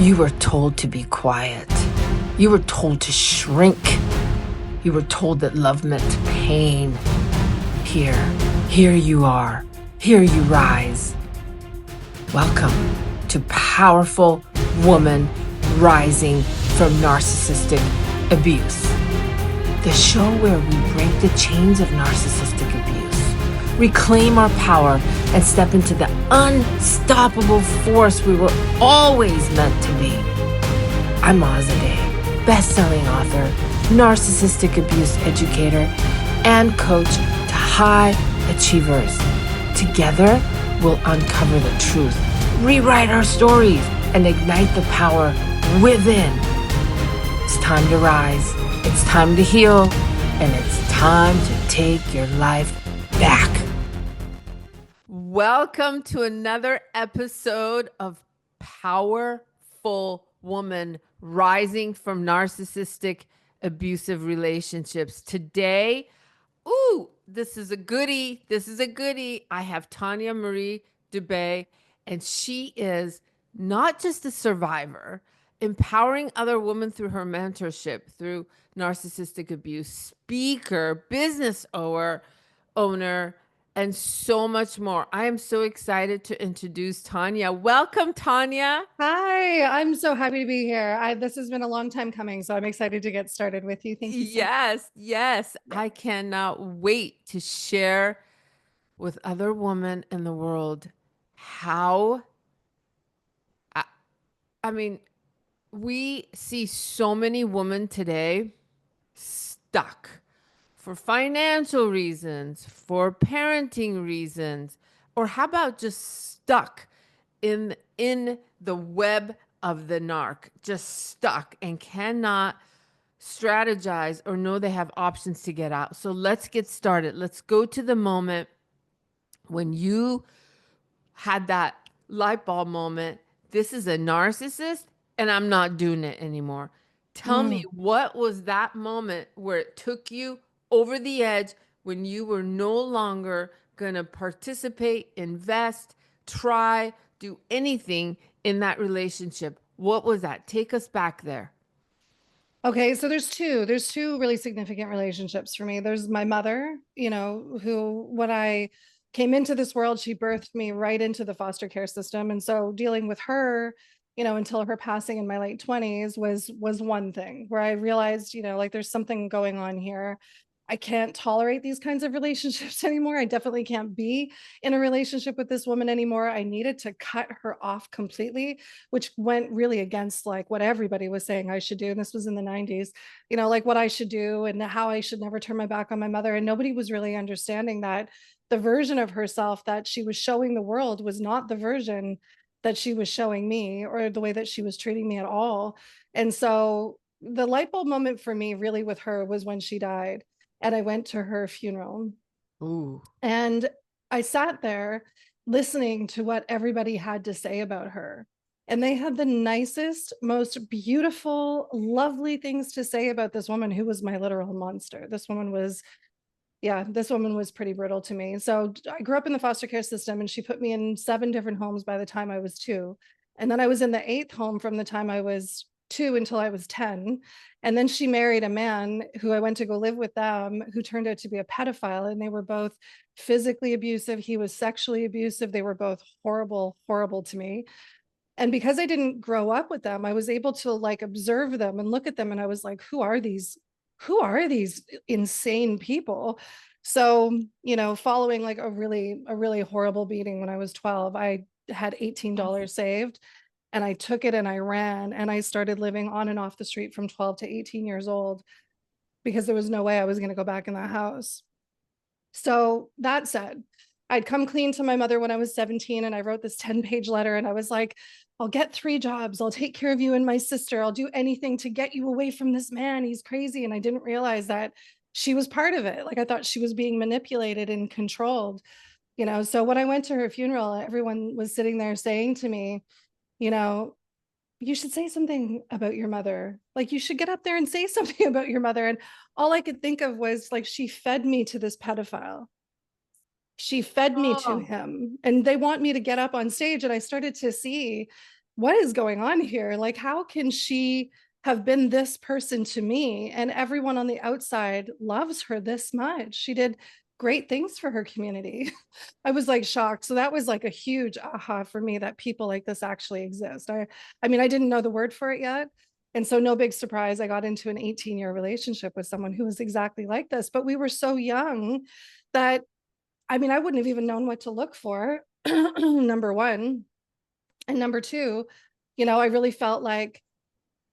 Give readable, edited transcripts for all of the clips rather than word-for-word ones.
You were told to be quiet. You were told to shrink. You were told that love meant pain. Here you are. Here you rise. Welcome to Powerful Woman Rising from Narcissistic Abuse. The show where we break the chains of narcissistic abuse, reclaim our power, and step into the unstoppable force we were always meant to be. I'm Azadeh, best-selling author, narcissistic abuse educator, and coach to high achievers. Together, we'll uncover the truth, rewrite our stories, and ignite the power within. It's time to rise, it's time to heal, and it's time to take your life back. Welcome to another episode of Powerful Woman Rising from Narcissistic Abusive Relationships. Today, this is a goodie. I have Tanya Marie Dubé, and she is not just a survivor, empowering other women through her mentorship, through narcissistic abuse, speaker, business owner, and so much more. I am so excited to introduce Tanya. Welcome, Tanya. Hi, I'm so happy to be here. This has been a long time coming, so I'm excited to get started with you. Thank you so much. Yes. I cannot wait to share with other women in the world how, I mean, we see so many women today stuck for financial reasons, for parenting reasons, or how about just stuck in the web of the narc, just stuck and cannot strategize or know they have options to get out. So let's get started. Let's go to the moment when you had that light bulb moment. This is a narcissist and I'm not doing it anymore. Tell me, what was that moment where it took you over the edge when you were no longer going to participate, invest, try, do anything in that relationship? What was that? Take us back there. Okay, so there's two really significant relationships for me. There's my mother, who when I came into this world, she birthed me right into the foster care system. And so dealing with her, until her passing in my late 20s was one thing where I realized, like there's something going on here. I can't tolerate these kinds of relationships anymore. I definitely can't be in a relationship with this woman anymore. I needed to cut her off completely, which went really against like what everybody was saying I should do. And this was in the 90s, like what I should do and how I should never turn my back on my mother. And nobody was really understanding that the version of herself that she was showing the world was not the version that she was showing me or the way that she was treating me at all. And so the light bulb moment for me really with her was when she died and I went to her funeral. Ooh. And I sat there listening to what everybody had to say about her. And they had the nicest, most beautiful, lovely things to say about this woman who was my literal monster. This woman was pretty brutal to me. So I grew up in the foster care system and she put me in 7 different homes by the time I was 2. And then I was in the 8th home from the time I was 2 until I was 10. And then she married a man who I went to go live with them, who turned out to be a pedophile. And they were both physically abusive. He was sexually abusive. They were both horrible, horrible to me. And because I didn't grow up with them, I was able to like observe them and look at them. And I was like, who are these? Who are these insane people? So, following like a really horrible beating when I was 12, I had $18 saved and I took it and I ran and I started living on and off the street from 12 to 18 years old because there was no way I was going to go back in that house. So that said, I'd come clean to my mother when I was 17 and I wrote this 10-page letter and I was like, I'll get 3 jobs. I'll take care of you and my sister. I'll do anything to get you away from this man. He's crazy. And I didn't realize that she was part of it. Like I thought she was being manipulated and controlled, So when I went to her funeral, everyone was sitting there saying to me, you know, you should say something about your mother. Like you should get up there and say something about your mother. And all I could think of was like, she fed me to this pedophile. She fed me to Oh. him and they want me to get up on stage. And I started to see what is going on here? Like, how can she have been this person to me and everyone on the outside loves her this much? She did great things for her community. I was like shocked. So that was like a huge aha for me, that people like this actually exist. I mean, I didn't know the word for it yet. And so no big surprise, I got into an 18-year relationship with someone who was exactly like this, but we were so young that, I mean, I wouldn't have even known what to look for. Number one. And number two, I really felt like,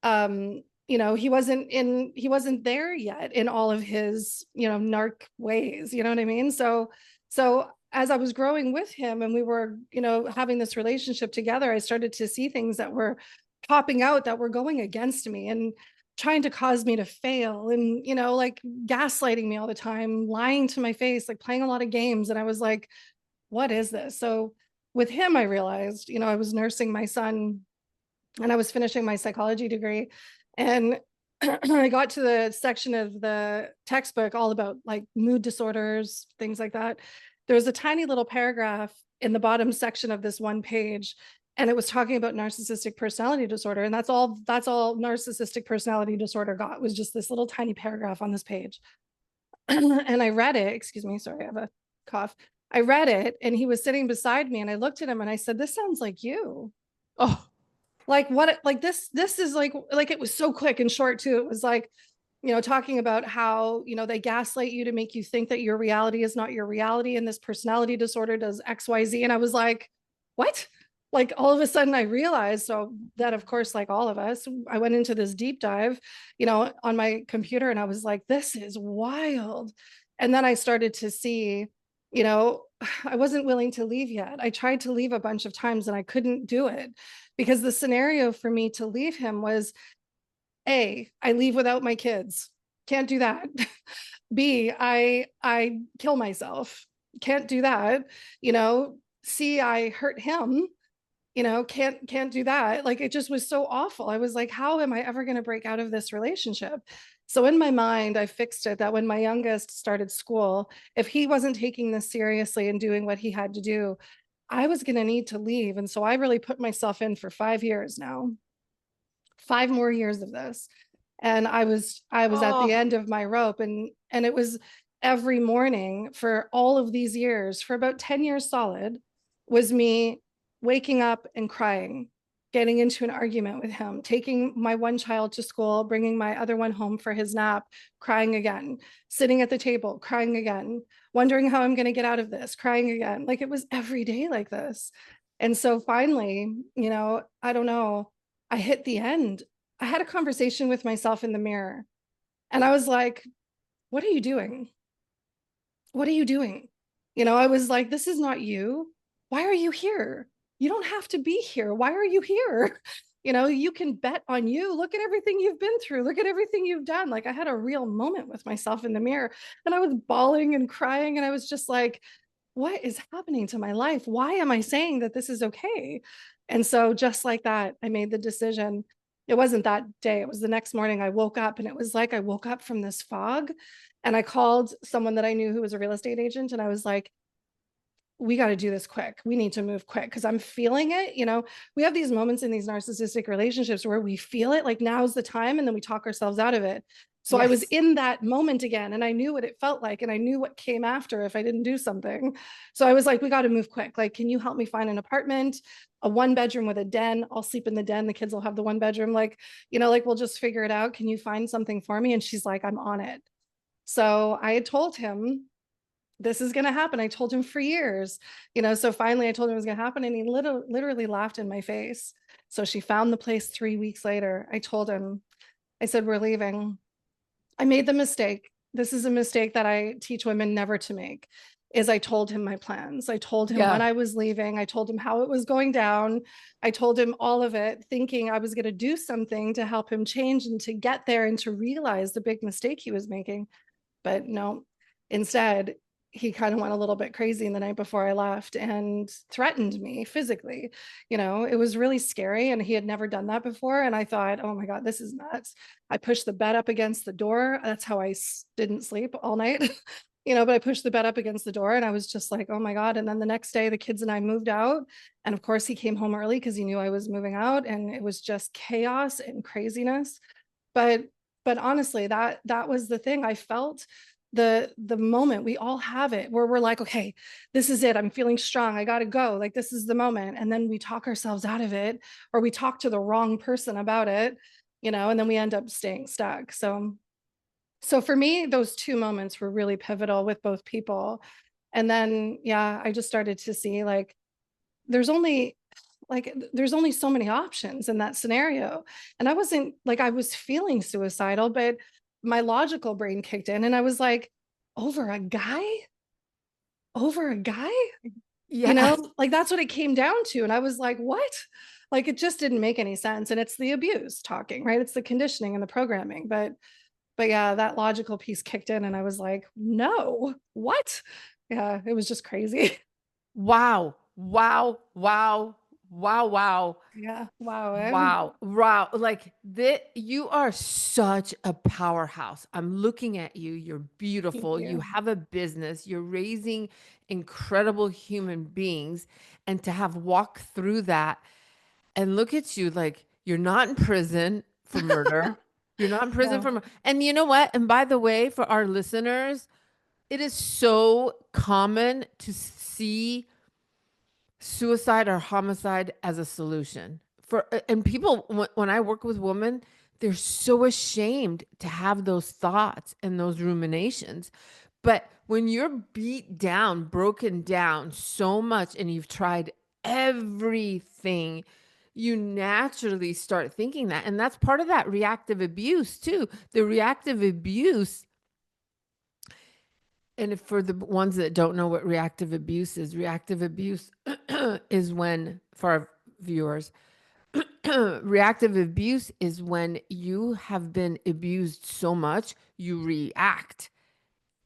he wasn't there yet in all of his, narc ways, you know what I mean? So as I was growing with him and we were, having this relationship together, I started to see things that were popping out that were going against me and trying to cause me to fail, and, like gaslighting me all the time, lying to my face, like playing a lot of games. And I was like, what is this? So with him, I realized, I was nursing my son and I was finishing my psychology degree. And I got to the section of the textbook all about like mood disorders, things like that. There was a tiny little paragraph in the bottom section of this one page, and it was talking about narcissistic personality disorder. And that's all narcissistic personality disorder got, was just this little tiny paragraph on this page. And I read it, excuse me, sorry, I have a cough. I read it and he was sitting beside me and I looked at him and I said, this sounds like you. Oh, Like what, like this is like it was so quick and short too. It was like, talking about how, they gaslight you to make you think that your reality is not your reality. And this personality disorder does XYZ. And I was like, what? Like all of a sudden I realized, so that of course, like all of us, I went into this deep dive, on my computer, and I was like, this is wild. And then I started to see, I wasn't willing to leave yet. I tried to leave a bunch of times and I couldn't do it, because the scenario for me to leave him was, A, I leave without my kids. Can't do that. B, I kill myself. Can't do that. C, I hurt him. Can't do that. Like it just was so awful. I was like, how am I ever going to break out of this relationship? So in my mind, I fixed it that when my youngest started school, if he wasn't taking this seriously and doing what he had to do, I was going to need to leave. And so I really put myself in for 5 years now, 5 more years of this. And I was at the oh, end of my rope, and it was every morning for all of these years, for about 10 years solid, was me waking up and crying, getting into an argument with him, taking my one child to school, bringing my other one home for his nap, crying again, sitting at the table, crying again, wondering how I'm going to get out of this, crying again. Like it was every day like this. And so finally, I don't know, I hit the end. I had a conversation with myself in the mirror and I was like, what are you doing? What are you doing? I was like, this is not you. Why are you here? You don't have to be here. Why are you here? You can bet on you. Look at everything you've been through. Look at everything you've done. Like I had a real moment with myself in the mirror and I was bawling and crying. And I was just like, what is happening to my life? Why am I saying that this is okay? And so just like that, I made the decision. It wasn't that day. It was the next morning. I woke up and it was like I woke up from this fog, and I called someone that I knew who was a real estate agent. And I was like, we got to do this quick. We need to move quick because I'm feeling it. We have these moments in these narcissistic relationships where we feel it, like now's the time, and then we talk ourselves out of it. So I was yes. in that moment again, and I knew what it felt like, and I knew what came after if I didn't do something. So I was like, we got to move quick. Like, can you help me find an apartment, a 1-bedroom with a den? I'll sleep in the den. The kids will have the 1-bedroom. Like, like we'll just figure it out. Can you find something for me? And she's like, I'm on it. So I had told him this is going to happen. I told him for years, so finally I told him it was going to happen, and he literally laughed in my face. So she found the place 3 weeks later. I told him, I said, we're leaving. I made the mistake. This is a mistake that I teach women never to make, is I told him my plans. I told him when Yeah. I was leaving. I told him how it was going down. I told him all of it, thinking I was going to do something to help him change and to get there and to realize the big mistake he was making. But no, instead, he kind of went a little bit crazy the night before I left and threatened me physically. It was really scary, and he had never done that before. And I thought, oh my God, this is nuts. I pushed the bed up against the door. That's how I didn't sleep all night. but I pushed the bed up against the door and I was just like, oh my God. And then the next day, the kids and I moved out. And of course, he came home early because he knew I was moving out, and it was just chaos and craziness. But honestly, that was the thing. I felt the moment, we all have it, where we're like, okay, this is it, I'm feeling strong, I got to go, like this is the moment. And then we talk ourselves out of it, or we talk to the wrong person about it, and then we end up staying stuck. So for me, those two moments were really pivotal with both people. And then yeah, I just started to see there's only there's only so many options in that scenario. And I wasn't like, I was feeling suicidal, but my logical brain kicked in and I was like, over a guy? Over a guy? Yes. Like that's what it came down to. And I was like, what? Like it just didn't make any sense. And it's the abuse talking, right? It's the conditioning and the programming. But yeah, that logical piece kicked in and I was like, no, what? Yeah, it was just crazy. Wow. Wow. Wow. Wow. Wow. Yeah. Wow. Wow. Wow. Like that, you are such a powerhouse. I'm looking at you. You're Thank beautiful. You you. have a business. You're raising incredible human beings. And to have walked through that and look at you, like you're not in prison for murder. You're not in prison Yeah. for, and you know what? And by the way, for our listeners, it is so common to see suicide or homicide as a solution for, and people, when I work with women, they're so ashamed to have those thoughts and those ruminations. But when you're beat down, broken down so much, and you've tried everything, you naturally start thinking that. And that's part of that reactive abuse too. The reactive abuse, and for the ones that don't know what reactive abuse is when, for our viewers, reactive abuse is when you have been abused so much, you react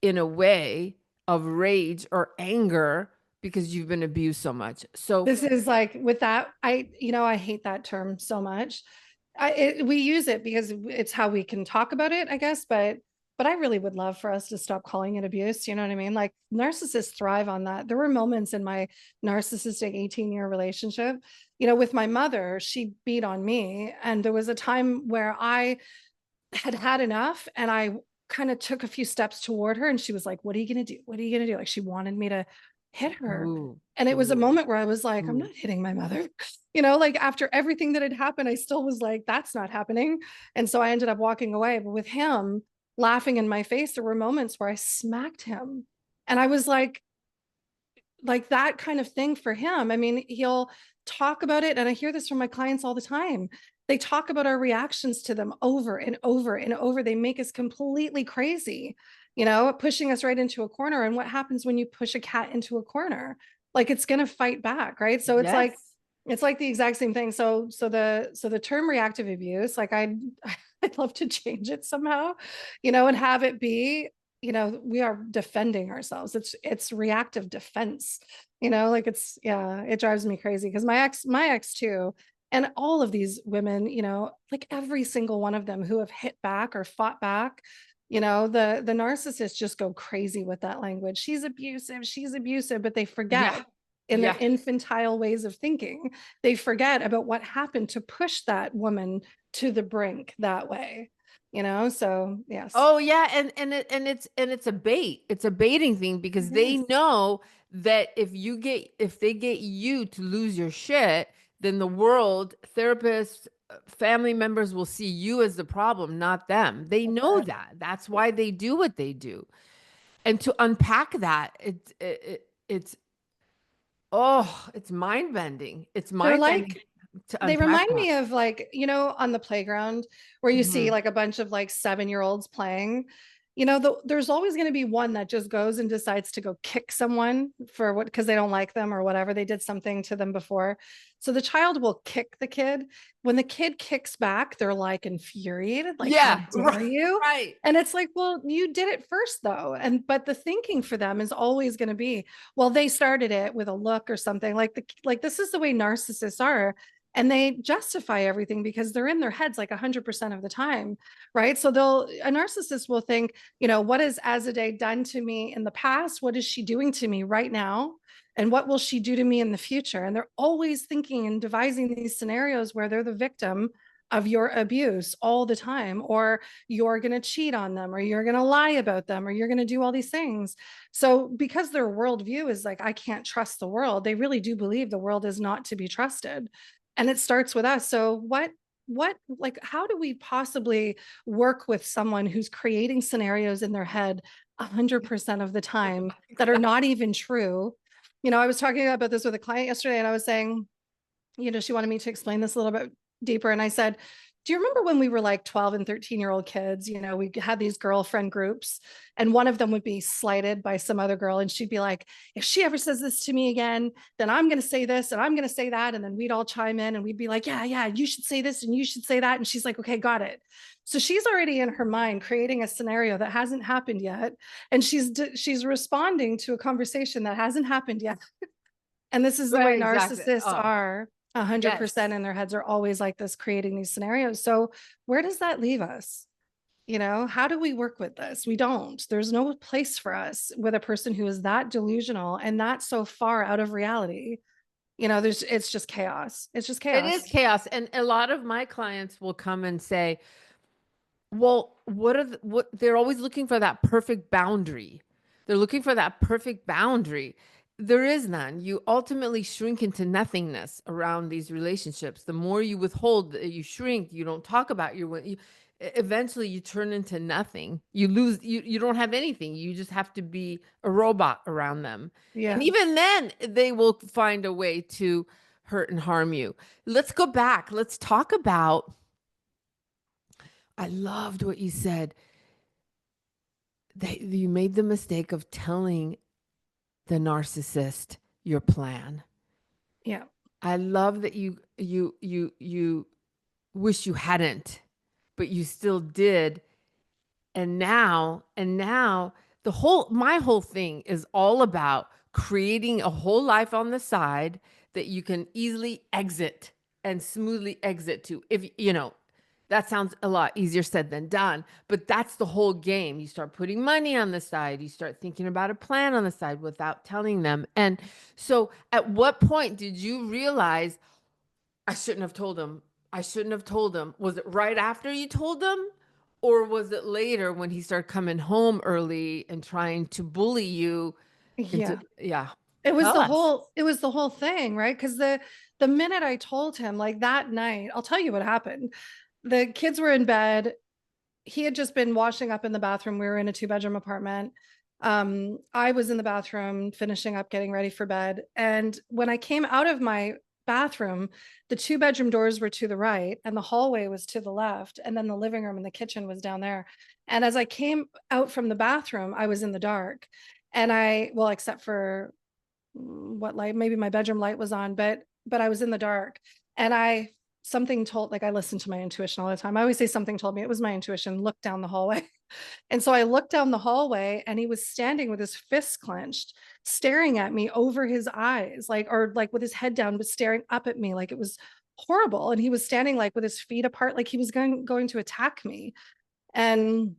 in a way of rage or anger because you've been abused so much. So, This is like with that, I hate that term so much. We use it because it's how we can talk about it, I guess, but I really would love for us to stop calling it abuse. You know what I mean? Like narcissists thrive on that. There were moments in my narcissistic 18-year relationship, with my mother, she beat on me. And there was a time where I had had enough and I kind of took a few steps toward her and she was like, what are you going to do? What are you going to do? Like she wanted me to hit her. ooh, And it was a ooh, moment where I was like, I'm ooh. not hitting my mother. Like after everything that had happened, I still was like, that's not happening. And so I ended up walking away. But with him laughing in my face, there were moments where I smacked him. And I was like that kind of thing for him. I mean, he'll talk about it. And I hear this from my clients all the time. They talk about our reactions to them over and over and over. They make us completely crazy, pushing us right into a corner. And what happens when you push a cat into a corner? Like it's going to fight back, right? So Yes. it's like the exact same thing. So the term reactive abuse, like I'd love to change it somehow, and have it be, we are defending ourselves. It's reactive defense, like yeah, it drives me crazy because my ex too, and all of these women, like every single one of them who have hit back or fought back, the narcissists just go crazy with that language. She's abusive, but they Yeah. forget in their Yeah. infantile ways of thinking, they forget about what happened to push that woman to the brink that way, so yes. Oh yeah, and it's a bait. It's a baiting thing because they Yes. know that if they get you to lose your shit, then the world, therapists, family members will see you as the problem, not them. They know that. That's why they do what they do. And to unpack that, it's mind bending. It's They're mind bending like, to they unpack remind that. me of like, on the playground where you see Mhm. like a bunch of like 7-year-olds playing. There's always going to be one that just goes and decides to go kick someone for what, because they don't like them or whatever. They did something to them before. So the child will kick the kid. When the kid kicks back, they're like infuriated, like, how Yeah, dare you? right. And it's like, well, you did it first though. But the thinking for them is always going to be, well, they started it with a look or something like this is the way narcissists are. and they justify everything because they're in their heads like 100% of the time, right? So a narcissist will think, what has Azadeh done to me in the past? What is she doing to me right now? And what will she do to me in the future? And they're always thinking and devising these scenarios where they're the victim of your abuse all the time, or you're going to cheat on them, or you're going to lie about them, or you're going to do all these things. So because their worldview is like, I can't trust the world, they really do believe the world is not to be trusted. And it starts with us. So like, how do we possibly work with someone who's creating scenarios in their head 100% of the time that are not even true? I was talking about this with a client yesterday, and I was saying, she wanted me to explain this a little bit deeper. And I said, do you remember when we were like 12 and 13-year-old kids, we had these girlfriend groups, and one of them would be slighted by some other girl. And she'd be like, if she ever says this to me again, then I'm going to say this and I'm going to say that. And then we'd all chime in and we'd be like, yeah, you should say this and you should say that. And she's like, okay, got it. So she's already in her mind creating a scenario that hasn't happened yet. And she's responding to a conversation that hasn't happened yet. And this is the way Exactly. narcissists are. 100% Yes. in their heads are always like this, creating these scenarios. So where does that leave us? How do we work with this? We don't. There's no place for us with a person who is that delusional and that so far out of reality. It's just chaos. It's just chaos. It is chaos. And a lot of my clients will come and say, well, what they're always looking for that perfect boundary. They're looking for that perfect boundary. There is none. You ultimately shrink into nothingness around these relationships. The more you withhold, you shrink, you don't talk about eventually you turn into nothing. You lose, you don't have anything. You just have to be a robot around them. Yeah. And even then they will find a way to hurt and harm you. Let's go back. Let's talk about, I loved what you said. You made the mistake of telling the narcissist your plan. Yeah. I love that you wish you hadn't, but you still did. And now my whole thing is all about creating a whole life on the side that you can easily exit and smoothly exit to. If that sounds a lot easier said than done, but that's the whole game. You start putting money on the side, you start thinking about a plan on the side without telling them. And so at what point did you realize, I shouldn't have told him? I shouldn't have told him. Was it right after you told him? Or was it later when he started coming home early and trying to bully you into, Yeah. It was the whole thing, right? Because the minute I told him, like that night, I'll tell you what happened. The kids were in bed. He had just been washing up in the bathroom. We were in a 2-bedroom apartment. I was in the bathroom finishing up, getting ready for bed. And when I came out of my bathroom, the 2-bedroom doors were to the right and the hallway was to the left. And then the living room and the kitchen was down there. And as I came out from the bathroom, I was in the dark. And except for what light, maybe my bedroom light was on, but I was in the dark. And I listen to my intuition all the time. I always say something told me. It was my intuition. Look down the hallway. And so I looked down the hallway and he was standing with his fists clenched, staring at me over his eyes, like with his head down, but staring up at me like it was horrible. And he was standing like with his feet apart, like he was going to attack me. And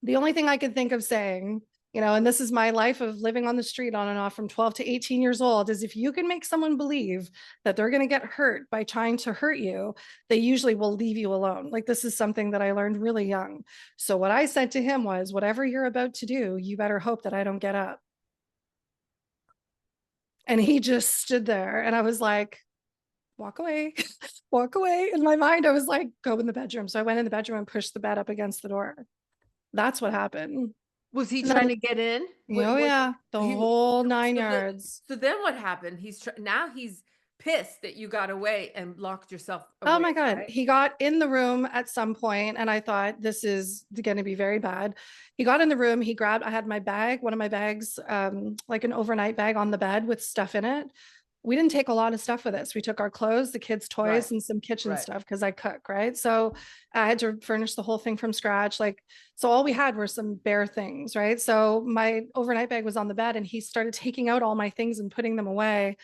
the only thing I could think of saying, and this is my life of living on the street on and off from 12 to 18 years old, is if you can make someone believe that they're going to get hurt by trying to hurt you, they usually will leave you alone. Like, this is something that I learned really young. So what I said to him was, whatever you're about to do, you better hope that I don't get up. And he just stood there and I was like, walk away, walk away. In my mind, I was like, go in the bedroom. So I went in the bedroom and pushed the bed up against the door. That's what happened. Was he trying to get in? The whole 9 yards. So then what happened? Now he's pissed that you got away and locked yourself away. Oh my God. Right? He got in the room at some point and I thought, this is going to be very bad. He got in the room. I had my bag, one of my bags, like an overnight bag on the bed with stuff in it. We didn't take a lot of stuff with us. We took our clothes, the kids' toys, and some kitchen stuff because I cook, right? So I had to furnish the whole thing from scratch. So all we had were some bare things, right? So my overnight bag was on the bed and he started taking out all my things and putting them away.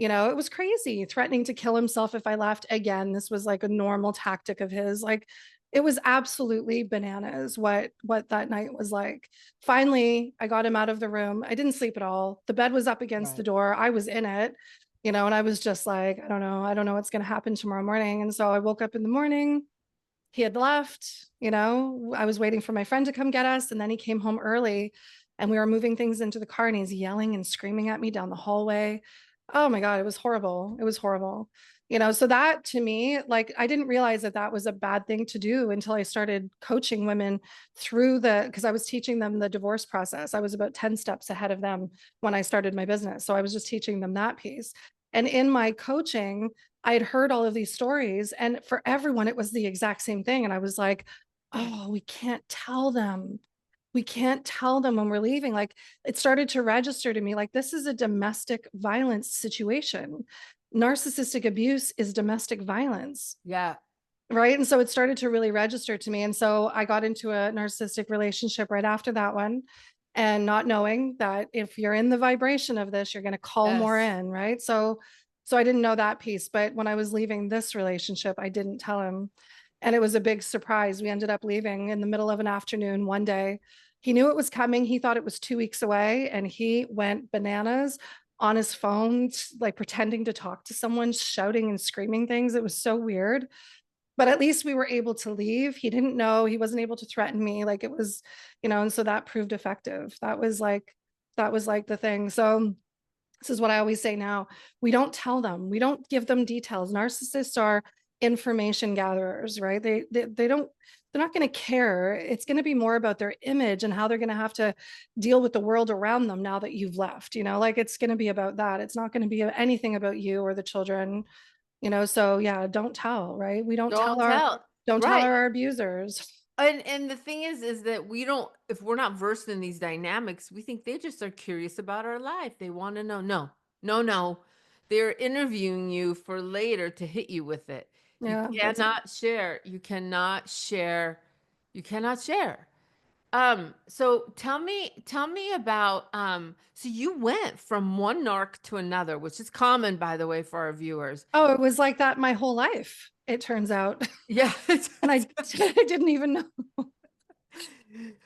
It was crazy, threatening to kill himself if I left. Again, this was like a normal tactic of his. Like, it was absolutely bananas what that night was like. Finally, I got him out of the room. I didn't sleep at all. The bed was up against the door. I was in it, and I was just like, I don't know what's going to happen tomorrow morning. And so I woke up in the morning. He had left. I was waiting for my friend to come get us, and then he came home early, and we were moving things into the car, and he's yelling and screaming at me down the hallway. Oh my God, it was horrible. It was horrible. So that, to me, like, I didn't realize that that was a bad thing to do until I started coaching women through because I was teaching them the divorce process. I was about 10 steps ahead of them when I started my business. So I was just teaching them that piece. And in my coaching, I had heard all of these stories, and for everyone, it was the exact same thing. And I was like, oh, we can't tell them. We can't tell them when we're leaving. Like, it started to register to me, like, this is a domestic violence situation. Narcissistic abuse is domestic violence. Yeah. Right. And so it started to really register to me. And so I got into a narcissistic relationship right after that one, and not knowing that if you're in the vibration of this, you're going to call more Yes. in. Right. So I didn't know that piece. But when I was leaving this relationship, I didn't tell him. And it was a big surprise. We ended up leaving in the middle of an afternoon one day. He knew it was coming. He thought it was 2 weeks away, and he went bananas on his phone, like pretending to talk to someone, shouting and screaming things. It was so weird. But at least we were able to leave. He didn't know, he wasn't able to threaten me. Like, it was, and so that proved effective. That was like the thing. So this is what I always say now. We don't tell them, we don't give them details. Narcissists are information gatherers, right? They don't, they're not going to care. It's going to be more about their image and how they're going to have to deal with the world around them now that you've left. Like, it's going to be about that. It's not going to be anything about you or the children. So yeah, don't tell, right? We don't Don't tell our tell. don't tell Right. our abusers. And the thing is that we don't, if we're not versed in these dynamics, we think they just are curious about our life. They want to know. No, no, no. They're interviewing you for later to hit you with it. You Yeah, that's it. cannot share. You cannot share. You cannot share. So tell me about, so you went from one narc to another, which is common, by the way, for our viewers. Oh, it was like that my whole life, it turns out. Yeah. And I I didn't even know.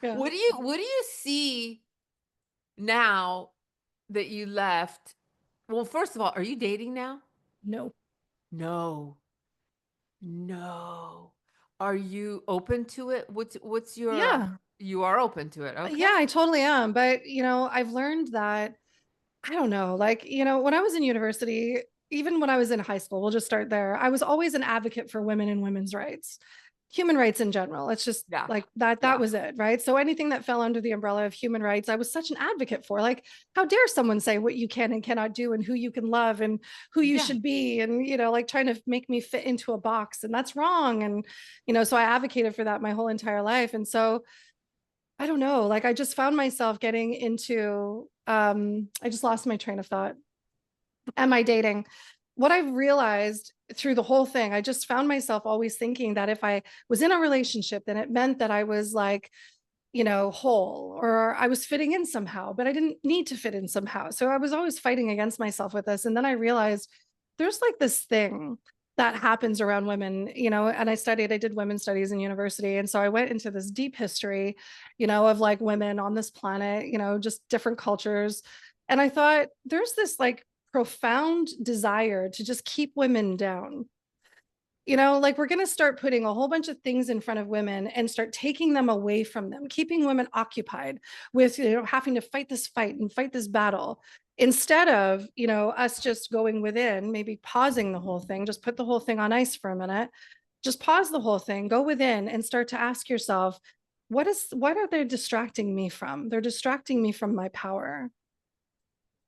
Yeah. What do you see now that you left? Well, first of all, are you dating now? No. No. No. Are you open to it? What's your Yeah. you are open to it. Okay. Yeah, I totally am. But, I've learned that, I don't know, like, when I was in university, even when I was in high school, we'll just start there. I was always an advocate for women and women's rights, human rights in general. It's just Yeah. like that Yeah. was it, right? So anything that fell under the umbrella of human rights, I was such an advocate for. Like, how dare someone say what you can and cannot do, and who you can love and who you Yeah. should be, and like trying to make me fit into a box, and that's wrong. And so I advocated for that my whole entire life. And so I don't know, like, I just found myself getting into I just lost my train of thought. Am I dating? What I've realized through the whole thing, I just found myself always thinking that if I was in a relationship, then it meant that I was like, whole, or I was fitting in somehow, but I didn't need to fit in somehow. So I was always fighting against myself with this. And then I realized there's like this thing that happens around women, and I did women's studies in university. And so I went into this deep history, of like women on this planet, just different cultures. And I thought there's this like profound desire to just keep women down. Like, we're going to start putting a whole bunch of things in front of women and start taking them away from them, keeping women occupied with, having to fight this fight and fight this battle, instead of, us just going within, maybe pausing the whole thing, just put the whole thing on ice for a minute, just pause the whole thing, go within and start to ask yourself, what are they distracting me from? They're distracting me from my power,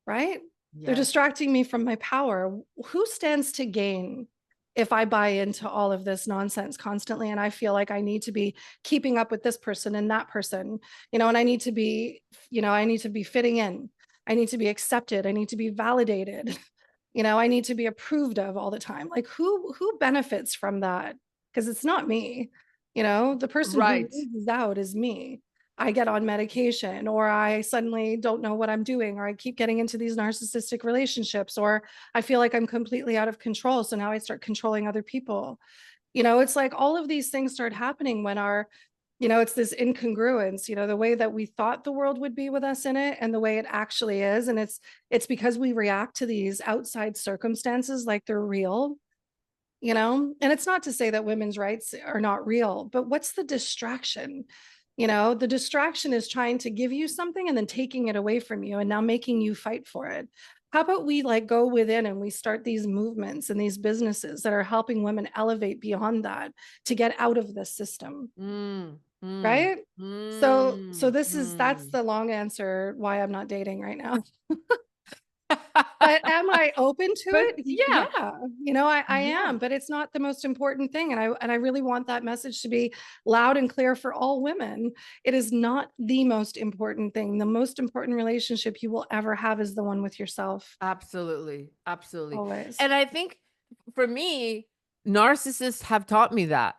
right? They're Yes. distracting me from my power. Who stands to gain if I buy into all of this nonsense constantly, and I feel like I need to be keeping up with this person and that person, and I need to be, fitting in. I need to be accepted. I need to be validated. I need to be approved of all the time. Like, who benefits from that? Because it's not me. The person who Right. loses out is me. I get on medication, or I suddenly don't know what I'm doing, or I keep getting into these narcissistic relationships, or I feel like I'm completely out of control. So now I start controlling other people. It's like all of these things start happening when it's this incongruence, the way that we thought the world would be with us in it and the way it actually is. And it's because we react to these outside circumstances like they're real, and it's not to say that women's rights are not real, but what's the distraction? The distraction is trying to give you something and then taking it away from you and now making you fight for it. How about we like go within and we start these movements and these businesses that are helping women elevate beyond that to get out of this system, Mm, mm, right? So mm, that's mm. the long answer why I'm not dating right now. But am I open to But it? yeah, Yeah, I am, yeah, but it's not the most important thing. And I really want that message to be loud and clear for all women. It is not the most important thing. The most important relationship you will ever have is the one with yourself, absolutely, absolutely. always. And I think for me, narcissists have taught me that.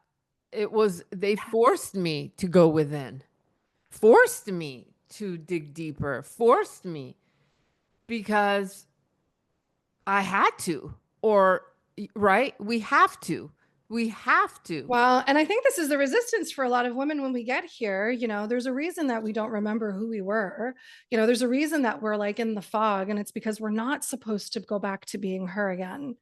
They forced me to go within, forced me to dig deeper, forced me because I had to, or, right? We have to. We have to. Well, and I think this is the resistance for a lot of women when we get here. There's a reason that we don't remember who we were. There's a reason that we're like in the fog, and it's because we're not supposed to go back to being her again.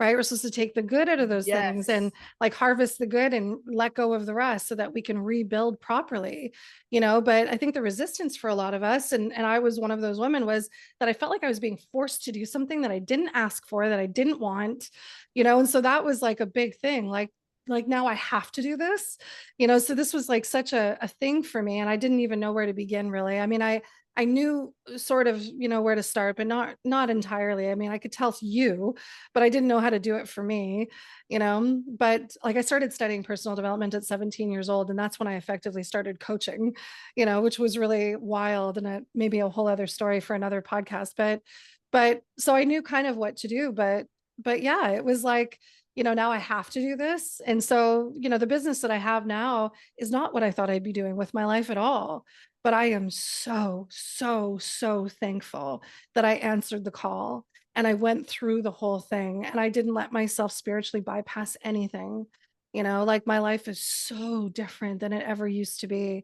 Right? We're supposed to take the good out of those things and Yes. like harvest the good and let go of the rest so that we can rebuild properly. But I think the resistance for a lot of us, and I was one of those women, was that I felt like I was being forced to do something that I didn't ask for, that I didn't want, and so that was like a big thing. Like now I have to do this, so this was like such a thing for me, and I didn't even know where to begin, really. I mean, I knew sort of, where to start, but not entirely. I mean, I could tell you, but I didn't know how to do it for me, but like I started studying personal development at 17 years old, and that's when I effectively started coaching, which was really wild, and maybe a whole other story for another podcast. But so I knew kind of what to do, but yeah, it was like, now I have to do this. And so, the business that I have now is not what I thought I'd be doing with my life at all. But I am so, so, so thankful that I answered the call and I went through the whole thing and I didn't let myself spiritually bypass anything. Like my life is so different than it ever used to be.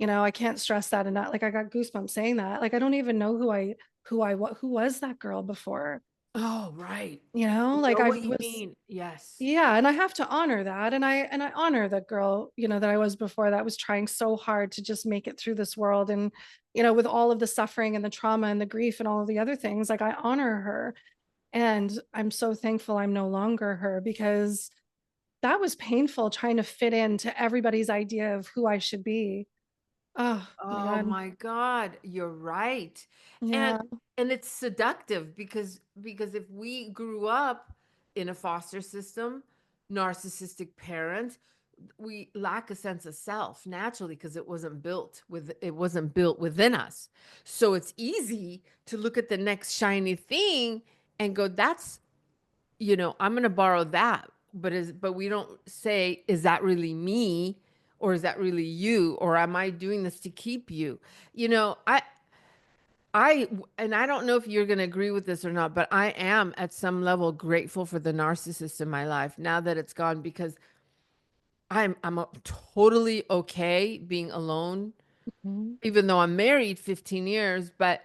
I can't stress that enough. Like I got goosebumps saying that. Like I don't even know who was that girl before. Oh, right. Like Know I what you was. mean. Yes. Yeah, and I have to honor that, and I honor that girl, that I was before, that was trying so hard to just make it through this world, and with all of the suffering and the trauma and the grief and all of the other things, like I honor her, and I'm so thankful I'm no longer her, because that was painful trying to fit into everybody's idea of who I should be. Oh my Oh God. my God, you're right. And Yeah. and it's seductive because if we grew up in a foster system, narcissistic parents, we lack a sense of self naturally because it wasn't built within us. So it's easy to look at the next shiny thing and go, that's, I'm going to borrow that. But we don't say, is that really me? Or is that really you? Or am I doing this to keep you? You know, and I don't know if you're going to agree with this or not, but I am at some level grateful for the narcissist in my life now that it's gone, because totally okay being alone, Mhm. even though I'm married 15 years, but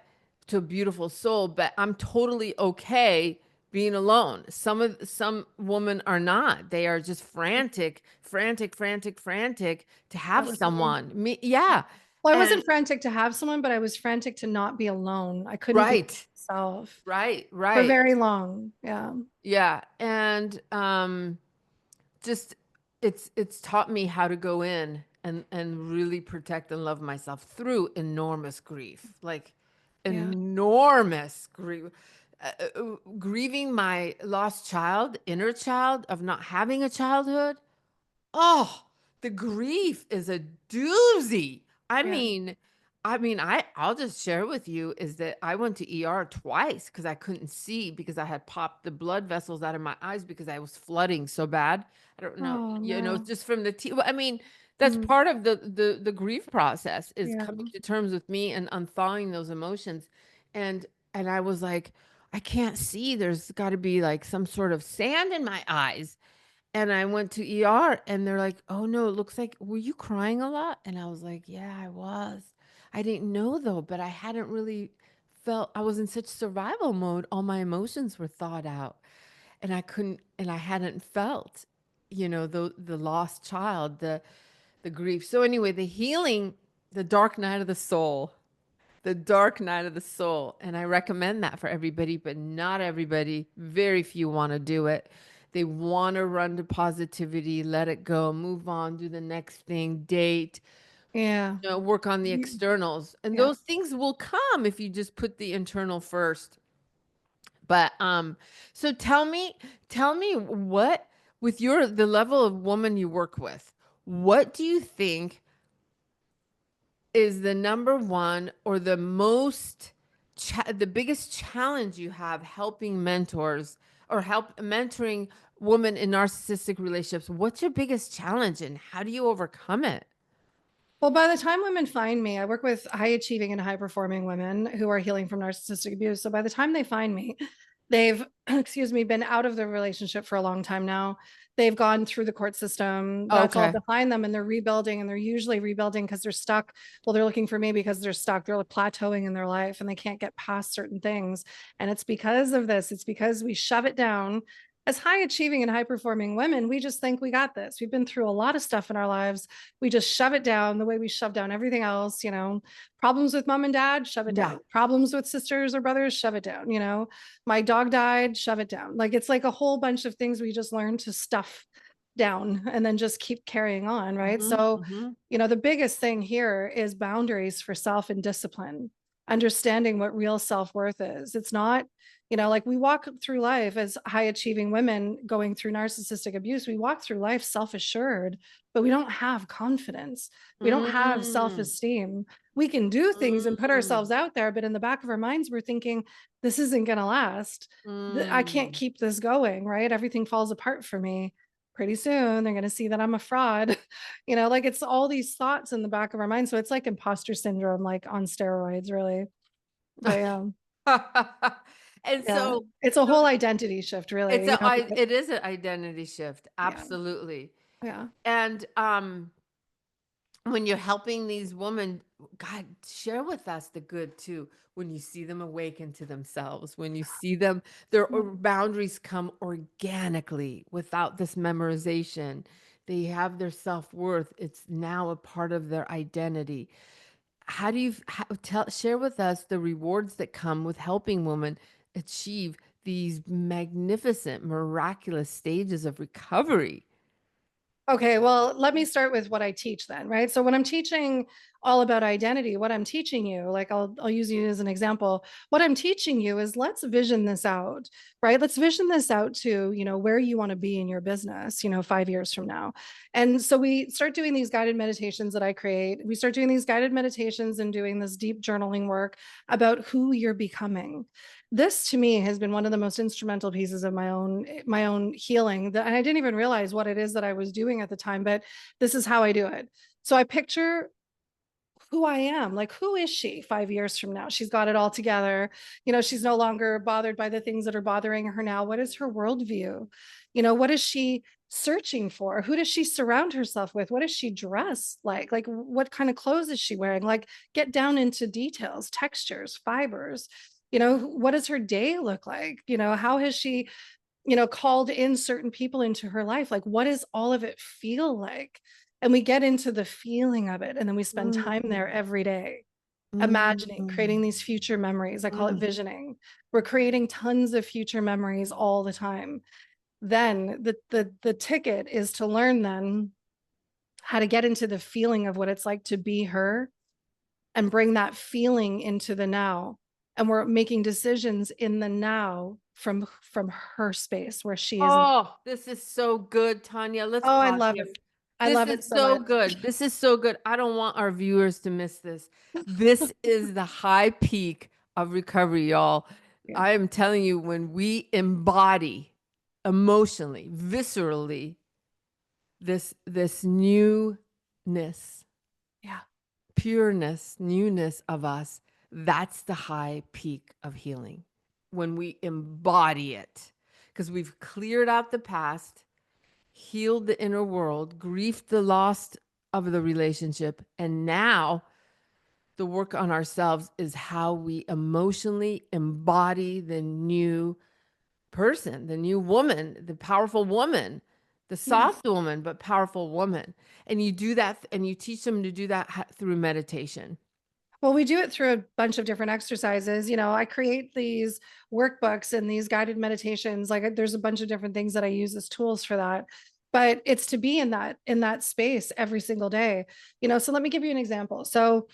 to a beautiful soul, but I'm totally okay being alone. Some women are not. They are just frantic, frantic, frantic, frantic to That have was me. someone. Yeah. Well, I And wasn't frantic to have someone, but I was frantic to not be alone. I couldn't be right, myself right, for right. very long. Yeah. Yeah. And just it's taught me how to go in and really protect and love myself through enormous grief, like Yeah. enormous grief. Grieving my lost child, inner child, of not having a childhood. Oh, the grief is a doozy. I Yeah. mean, I'll just share with you is that I went to ER twice because I couldn't see, because I had popped the blood vessels out of my eyes because I was flooding so bad. I don't know, Oh no. just from the I mean, That's Mm, part of the grief process, is yeah. coming to terms with me and unthawing those emotions. And I was like, I can't see. There's got to be like some sort of sand in my eyes. And I went to ER and they're like, "Oh no, it looks like, were you crying a lot?" And I was like, "Yeah, I was." I didn't know though, but I hadn't really felt, I was in such survival mode. All my emotions were thawed out and I couldn't, and I hadn't felt, the lost child, the grief. So anyway, the healing, the dark night of the soul, the dark night of the soul. And I recommend that for everybody, but not everybody. Very few want to do it. They want to run to positivity, let it go, move on, do the next thing, date, Yeah. work on the externals. And Yeah. those things will come if you just put the internal first. But so tell me what, with the level of woman you work with, what do you think is the number one or the most the biggest challenge you have helping mentors or help mentoring women in narcissistic relationships? What's your biggest challenge and how do you overcome it? Well, by the time women find me, I work with high achieving and high performing women who are healing from narcissistic abuse. So by the time they find me, they've, excuse me, been out of the relationship for a long time now. They've gone through the court system. That's all Okay. behind them. And they're rebuilding, and they're usually rebuilding because they're stuck. Well, they're looking for me because they're stuck. They're plateauing in their life and they can't get past certain things. And it's because of this. It's because we shove it down. As high achieving and high performing women, we just think we got this. We've been through a lot of stuff in our lives. We just shove it down the way we shove down everything else. Problems with mom and dad, shove it Yeah. down. Problems with sisters or brothers, shove it down. My dog died, shove it down. Like it's like a whole bunch of things we just learn to stuff down and then just keep carrying on, right? Mm-hmm, So, mm-hmm. the biggest thing here is boundaries for self and discipline, understanding what real self-worth is. It's not, like we walk through life as high achieving women going through narcissistic abuse. We walk through life self-assured, but we don't have confidence. We don't have Mm, self-esteem. We can do things and put mm, ourselves out there, but in the back of our minds, we're thinking, this isn't going to last. I can't mm. keep this going, right? Everything falls apart for me. Pretty soon, they're going to see that I'm a fraud. Like it's all these thoughts in the back of our mind. So it's like imposter syndrome, like on steroids, really. But And yeah, so, it's a whole identity shift, really. Because, it is an identity shift. yeah, Absolutely. yeah. And when you're helping these women, God, share with us the good too. When you see them awaken to themselves, when you see them, their boundaries come organically without this memorization. They have their self-worth. It's now a part of their identity. How do you share with us the rewards that come with helping women achieve these magnificent, miraculous stages of recovery? Okay, well, let me start with what I teach then, right? So when I'm teaching all about identity, what I'm teaching you, like I'll use you as an example. What I'm teaching you is let's vision this out, right? Let's vision this out to, where you want to be in your business, 5 years from now. And so we start doing these guided meditations that I create. We start doing these guided meditations and doing this deep journaling work about who you're becoming. This to me has been one of the most instrumental pieces of my own healing, that and I didn't even realize what it is that I was doing at the time, but this is how I do it. So I picture who I am. Like, who is she 5 years from now? She's got it all together. She's no longer bothered by the things that are bothering her now. What is her worldview? What is she searching for? Who does she surround herself with? What does she dress like? Like, what kind of clothes is she wearing? Like, get down into details, textures, fibers. What does her day look like? How has she, called in certain people into her life? Like, what does all of it feel like? And we get into the feeling of it. And then we spend Mm, time there every day, imagining, mm, creating these future memories. I call it mm. visioning. We're creating tons of future memories all the time. Then the ticket is to learn then how to get into the feeling of what it's like to be her and bring that feeling into the now. And we're making decisions in the now from her space where she is. Oh, this is so good, Tanya. Let's Oh, I pause love here. it. I This love is it so so much. good. This is so good. I don't want our viewers to miss this. This is the high peak of recovery, y'all. Yeah. I am telling you, when we embody emotionally, viscerally, this new Yeah. pureness, newness of us. That's the high peak of healing when we embody it, because we've cleared out the past, healed the inner world, grieved the loss of the relationship, and now the work on ourselves is how we emotionally embody the new person, the new woman, the powerful woman, the Yes. soft woman, but powerful woman. And you do that and you teach them to do that through meditation. Well, we do it through a bunch of different exercises. I create these workbooks and these guided meditations. Like there's a bunch of different things that I use as tools for that. But it's to be in that space every single day. So let me give you an example. So,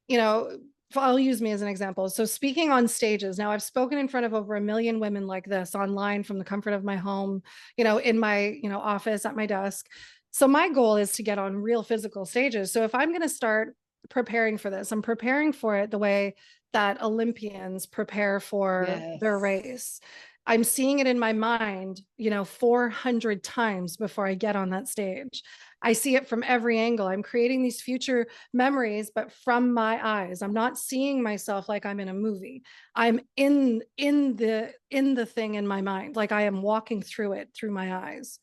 you know, I'll use me as an example. So speaking on stages. Now I've spoken in front of over 1 million women like this online from the comfort of my home, in my, office at my desk. So my goal is to get on real physical stages. So if I'm going to start preparing for this, I'm preparing for it the way that Olympians prepare for their Yes. race. I'm seeing it in my mind, 400 times before I get on that stage. I see it from every angle. I'm creating these future memories, but from my eyes. I'm not seeing myself like I'm in a movie. I'm in the thing in my mind, like I am walking through it through my eyes.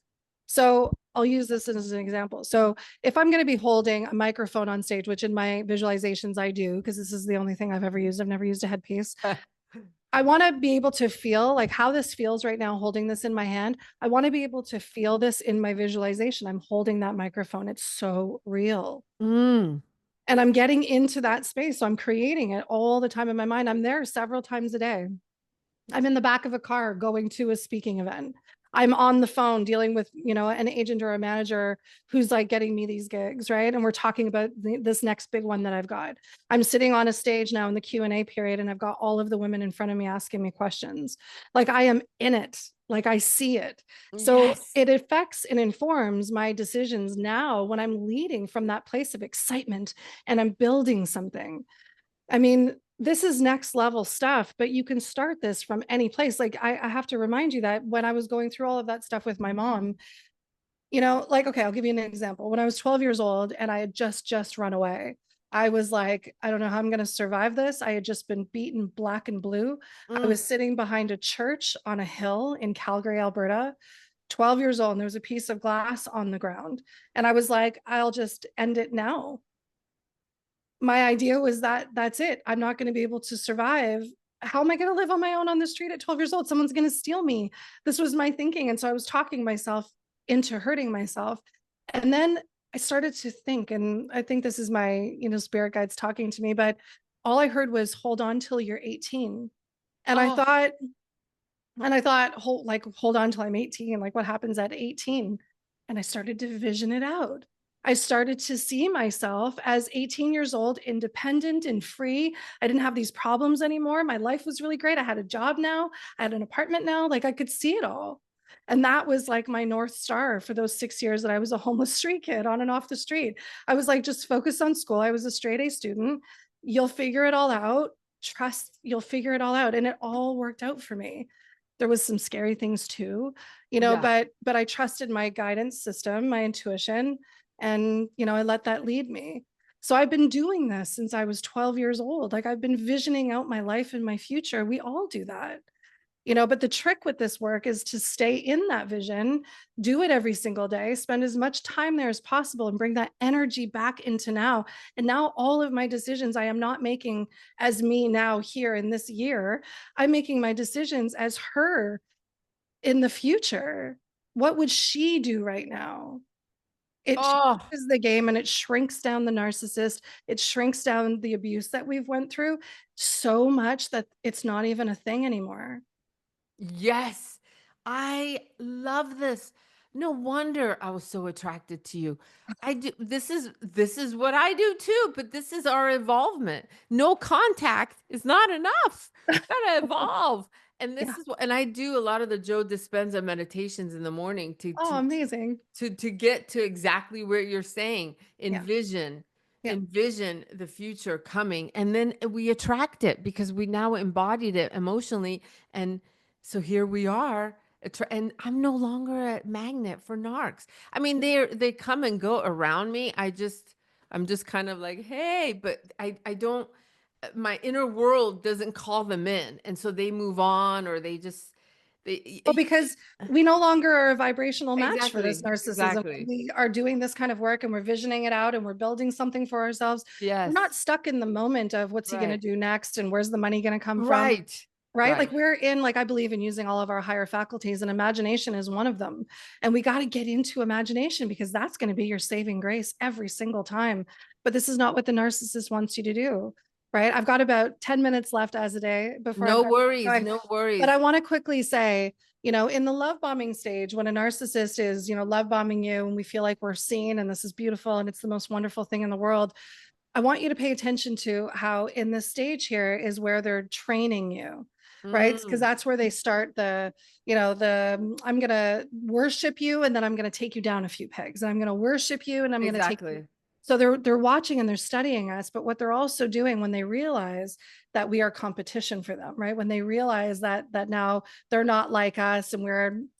So I'll use this as an example. So if I'm going to be holding a microphone on stage, which in my visualizations I do, because this is the only thing I've ever used, I've never used a headpiece. I want to be able to feel like how this feels right now, holding this in my hand. I want to be able to feel this in my visualization. I'm holding that microphone. It's so real. Mm. And I'm getting into that space. So I'm creating it all the time in my mind. I'm there several times a day. I'm in the back of a car going to a speaking event. I'm on the phone dealing with, an agent or a manager who's like getting me these gigs, right? And we're talking about this next big one that I've got. I'm sitting on a stage now in the Q&A period, and I've got all of the women in front of me asking me questions. Like I am in it, like I see it. So Yes. it affects and informs my decisions now when I'm leading from that place of excitement and I'm building something. I mean, this is next level stuff, but you can start this from any place. Like I have to remind you that when I was going through all of that stuff with my mom, like, okay, I'll give you an example. When I was 12 years old and I had just run away, I was like, I don't know how I'm going to survive this. I had just been beaten black and blue. I Mm. was sitting behind a church on a hill in Calgary, Alberta, 12 years old, and there was a piece of glass on the ground. And I was like, I'll just end it now. My idea was that that's it. I'm not going to be able to survive. How am I going to live on my own on the street at 12 years old? Someone's going to steal me. This was my thinking. And so I was talking myself into hurting myself. And then I started to think, and I think this is my, spirit guides talking to me, but all I heard was hold on till you're 18. And I Oh, thought, hold on till I'm 18. Like what happens at 18? And I started to vision it out. I started to see myself as 18 years old, independent and free. I didn't have these problems anymore. My life was really great. I had a job now. I had an apartment now. Like I could see it all. And that was like my North Star for those 6 years that I was a homeless street kid on and off the street. I was like, just focus on school. I was a straight A student. You'll figure it all out. Trust, you'll figure it all out. And it all worked out for me. There was some scary things too, yeah. but I trusted my guidance system, my intuition, and I let that lead me. So I've been doing this since I was 12 years old. Like I've been visioning out my life and my future. We all do that. But the trick with this work is to stay in that vision, do it every single day, spend as much time there as possible, and bring that energy back into now. And now all of my decisions I am not making as me now here in this year. I'm making my decisions as her in the future. What would she do right now? It Oh, changes the game, and it shrinks down the narcissist. It shrinks down the abuse that we've went through so much that it's not even a thing anymore. yes. I love this. No wonder I was so attracted to you. I do this is what I do too, but this is our evolvement. No contact is not enough. Gotta evolve. And Yeah. this is what and I do a lot of the Joe Dispenza meditations in the morning to Oh, to amazing. to get to exactly where you're saying, Yeah. Yeah. envision the future coming, and then we attract it because we now embodied it emotionally. And so here we are, and I'm no longer a magnet for narcs. I mean, they come and go around me. I just I'm just kind of like, hey, but I don't, my inner world doesn't call them in. And so they move on, or they just, Well, because we no longer are a vibrational match for this exactly, narcissism. When exactly. we are doing this kind of work and we're visioning it out and we're building something for ourselves. We're not Yes. stuck in the moment of what's he going to Right. do next and where's the money going to come from. Right. Right? Like Right. we're in, like I believe in using all of our higher faculties, and imagination is one of them. And we got to get into imagination because that's going to be your saving grace every single time. But this is not what the narcissist wants you to do. Right? I've got about 10 minutes left as a day before I've No got to worries. going. No But I worries. want to quickly say, in the love bombing stage, when a narcissist is, love bombing you and we feel like we're seen and this is beautiful and it's the most wonderful thing in the world, I want you to pay attention to how in this stage here is where they're training you, right? Because Mm, that's where they start I'm going to worship you and then I'm going to take you down a few pegs. And I'm going to worship you and I'm going to take you. exactly. So they're watching and they're studying us, but what they're also doing when they realize that we are competition for them, right? When they realize that now they're not like us and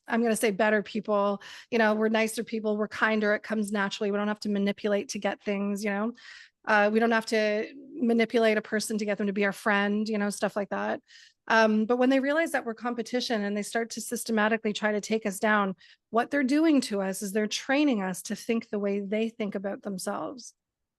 I'm going to say better people, we're nicer people, we're kinder, it comes naturally. We don't have to manipulate to get things, we don't have to manipulate a person to get them to be our friend, stuff like that. But when they realize that we're competition and they start to systematically try to take us down, what they're doing to us is they're training us to think the way they think about themselves.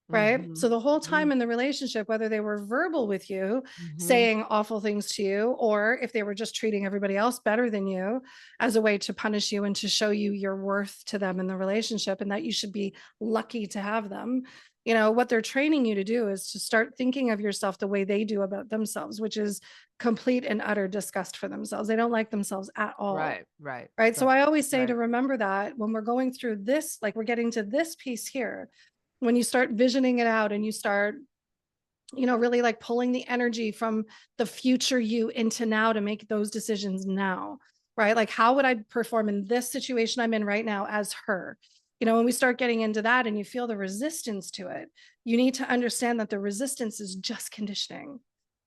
Right. Hmm. So the whole Hmm. time in the relationship, whether they were verbal with you, Hmm. saying awful things to you, or if they were just treating everybody else better than you as a way to punish you and to show you your worth to them in the relationship and that you should be lucky to have them, what they're training you to do is to start thinking of yourself the way they do about themselves, which is complete and utter disgust for themselves. They don't like themselves at all. Right. Right. Right. So Right. I always say to Right. remember that when we're going through this, like we're getting to this piece here, when you start visioning it out and you start, really like pulling the energy from the future you into now to make those decisions now, right? Like, how would I perform in this situation I'm in right now as her? When we start getting into that and you feel the resistance to it, you need to understand that the resistance is just conditioning.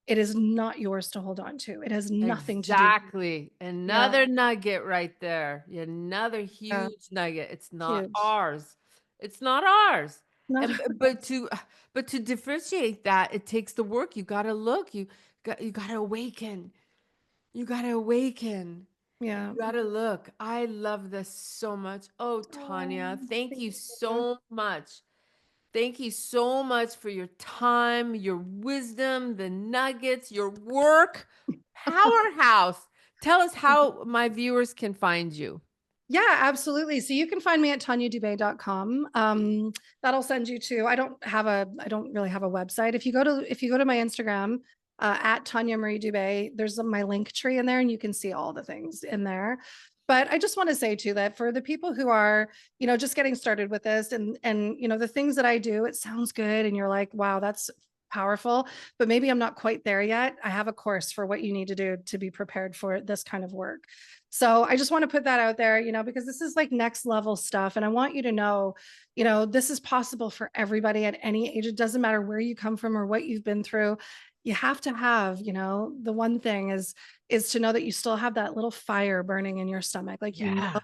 It is not yours to hold on to. It has nothing to do. Exactly. Yeah. Another nugget right there. Another Yeah. huge nugget. It's not Huge. ours. It's not ours. Not And but to differentiate that, it takes the work. You got to look. You got to awaken. You got to awaken. yeah. You got to look. I love this so much. Oh, Oh, Tanya, thank thank you you. so much. Thank you so much for your time, your wisdom, the nuggets, your work. Powerhouse. Tell us how my viewers can find you. Yeah, absolutely. So you can find me at tanyadubé.com. That'll send you to, I don't really have a website. If you go to my Instagram, at Tanya Marie Dubé, there's my link tree in there and you can see all the things in there. But I just want to say too that for the people who are, just getting started with this and the things that I do, it sounds good and you're like, wow, that's powerful, but maybe I'm not quite there yet. I have a course for what you need to do to be prepared for this kind of work. So I just want to put that out there, because this is like next level stuff. And I want you to know, this is possible for everybody at any age. It doesn't matter where you come from or what you've been through. You have to have, the one thing is to know that you still have that little fire burning in your stomach. Like, Yeah.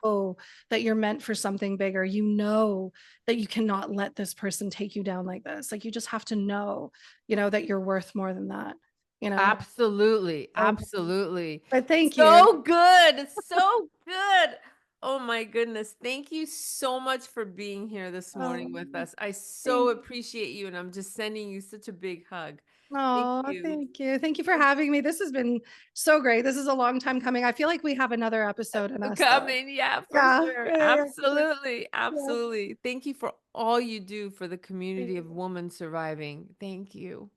that you're meant for something bigger. You know that you cannot let this person take you down like this. Like, you just have to know, that you're worth more than that, you know. Absolutely. So, Absolutely. but thank you. So good. So good. Oh my goodness. Thank you so much for being here this morning with Um, us. I so thank appreciate you, and I'm just sending you such a big hug. Thank Oh, you. thank you. Thank you for having me. This has been so great. This is a long time coming. I feel like we have another episode in us though. Coming, yeah, for Yeah. sure. Yeah. Yeah. Yeah. Absolutely. Yeah. Absolutely. Thank you for all you do for the Thank community of you. women surviving. Thank you.